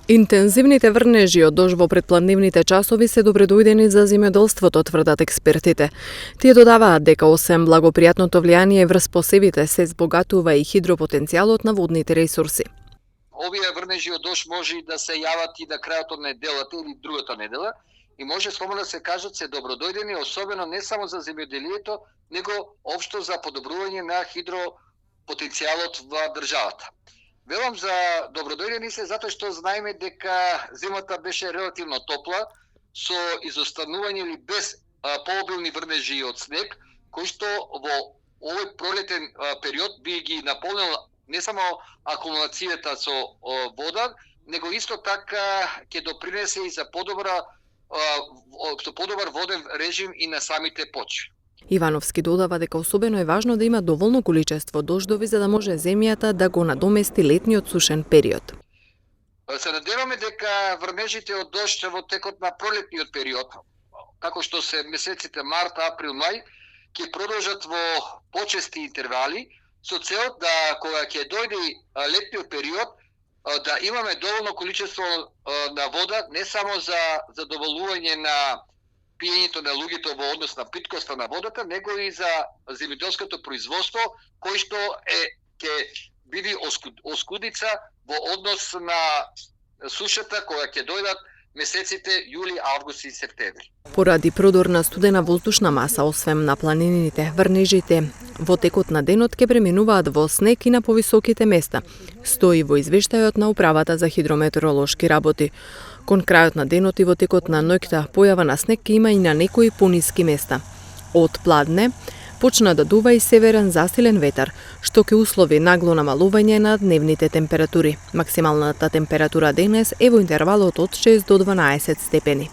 Интензивните врнежи од дожд во предпладневните часови се добредојдени за земјоделството, тврдат експертите. Тие додаваат дека освен благопријатното влијание врз посевите се збогатува и хидропотенцијалот на водните ресурси. Овие врнежи од дожд може да се јават и на крајот од неделата или другата недела и може слободно да се кажат се добродојдени, особено не само за земјоделието, него општо за подобрување на хидропотенцијалот во државата. Велам за добродојдени се затоа што знаеме дека зимата беше релативно топла, со изостанување или без пообилни врнежи од снег, кои што во овој пролетен период би ги наполнил не само акумулацијата со вода, него исто така ќе допринесе и за подобар воден режим и на самите почви. Ивановски додава дека особено е важно да има доволно количество дождови за да може земјата да го надомести летниот сушен период. Се надеваме дека врнежите од дожд во текот на пролетниот период, како што се месеците март, април, мај, ќе продолжат во почести интервали со цел да кога ќе дојде летниот период да имаме доволно количество на вода не само за задоволување на пиењето на луѓето во однос на питкоста на водата, него и за земјоделското производство, кој што ќе биде оскудица во однос на сушата кога ќе дојдат месеците јули, август и септември. Поради продор на студена воздушна маса, освен на планините, врнежите во текот на денот ќе преминуваат во снег и на повисоките места, стои во извештајот на Управата за хидрометеоролошки работи. Кон крајот на денот и во текот на ноќта појава на снег ќе има и на некои пониски места. Од пладне почна да дува и северен засилен ветар, што ќе услови нагло намалување на дневните температури. Максималната температура денес е во интервалот од 6 до 12 степени.